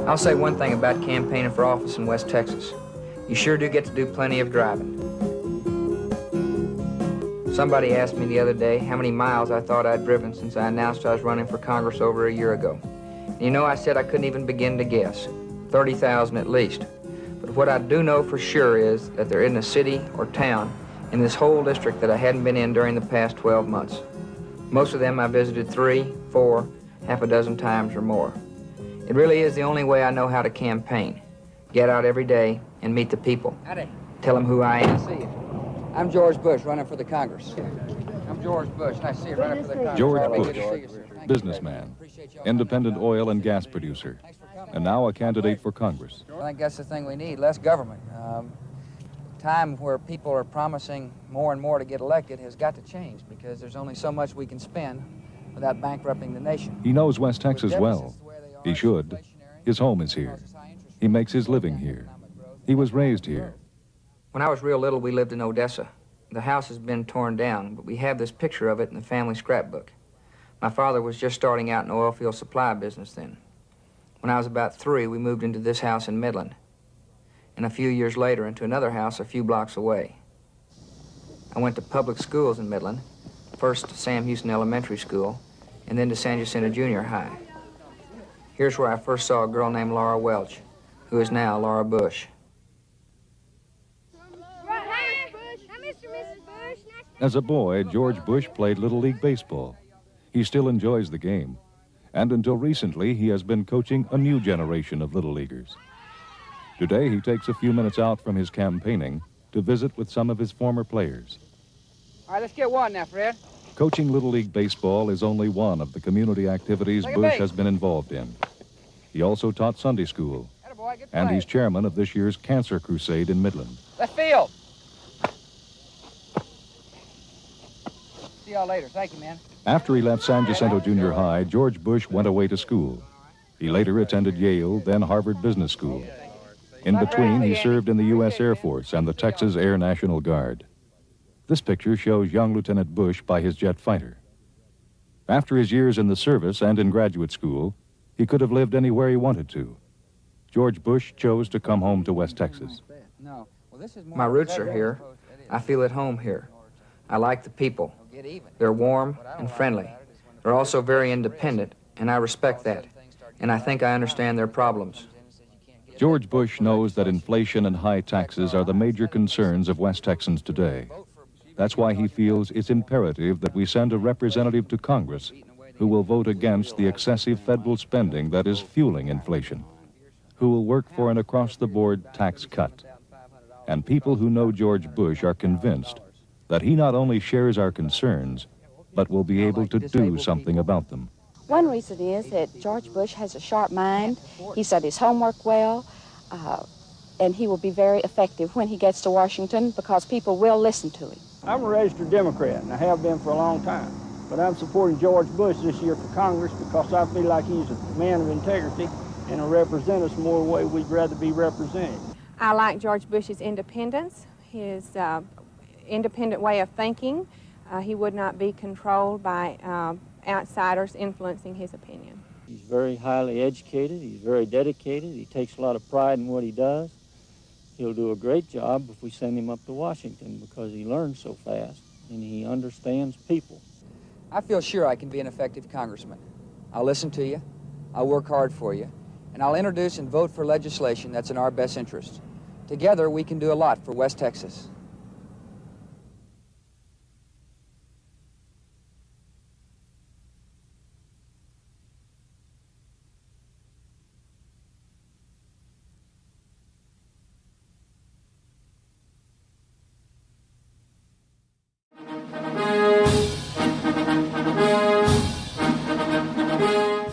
I'll say one thing about campaigning for office in West Texas. You sure do get to do plenty of driving. Somebody asked me the other day how many miles I thought I'd driven since I announced I was running for Congress over a year ago. And you know, I said I couldn't even begin to guess. 30,000 at least. But what I do know for sure is that there isn't a city or town in this whole district that I hadn't been in during the past 12 months. Most of them I visited 3, 4, half a dozen times or more. It really is the only way I know how to campaign. Get out every day and meet the people. Howdy. Tell them who I am. Nice to see you. I'm George Bush, running for the Congress. I'm George Bush. Nice to see you, running for the Congress. George Bush, businessman, independent oil and gas producer, and now a candidate for Congress. I think that's the thing we need, less government. Time where people are promising more and more to get elected has got to change because there's only so much we can spend without bankrupting the nation. He knows West Texas well. He should. His home is here. He makes his living here. He was raised here. When I was real little, we lived in Odessa. The house has been torn down, but we have this picture of it in the family scrapbook. My father was just starting out in the oil field supply business then. When I was about 3, we moved into this house in Midland, and a few years later into another house a few blocks away. I went to public schools in Midland, first to Sam Houston Elementary School, and then to San Jacinto Junior High. Here's where I first saw a girl named Laura Welch, who is now Laura Bush. As a boy, George Bush played Little League Baseball. He still enjoys the game, and until recently, he has been coaching a new generation of Little Leaguers. Today, he takes a few minutes out from his campaigning to visit with some of his former players. All right, let's get one now, Fred. Coaching Little League Baseball is only one of the community activities Bush has been involved in. He also taught Sunday school, and he's chairman of this year's Cancer Crusade in Midland. Left field. See y'all later. Thank you, man. After he left San Jacinto Junior High, George Bush went away to school. He later attended Yale, then Harvard Business School. In between, he served in the U.S. Air Force and the Texas Air National Guard. This picture shows young Lieutenant Bush by his jet fighter. After his years in the service and in graduate school, he could have lived anywhere he wanted to. George Bush chose to come home to West Texas. My roots are here. I feel at home here. I like the people. They're warm and friendly. They're also very independent, and I respect that. And I think I understand their problems. George Bush knows that inflation and high taxes are the major concerns of West Texans today. That's why he feels it's imperative that we send a representative to Congress who will vote against the excessive federal spending that is fueling inflation, who will work for an across-the-board tax cut. And people who know George Bush are convinced that he not only shares our concerns, but will be able to do something about them. One reason is that George Bush has a sharp mind. He studies homework well, and he will be very effective when he gets to Washington because people will listen to him. I'm a registered Democrat, and I have been for a long time. But I'm supporting George Bush this year for Congress because I feel like he's a man of integrity and will represent us more the way we'd rather be represented. I like George Bush's independence, his independent way of thinking. He would not be controlled by outsiders influencing his opinion. He's very highly educated. He's very dedicated. He takes a lot of pride in what he does. He'll do a great job if we send him up to Washington because he learns so fast and he understands people. I feel sure I can be an effective congressman. I'll listen to you, I'll work hard for you, and I'll introduce and vote for legislation that's in our best interest. Together, we can do a lot for West Texas.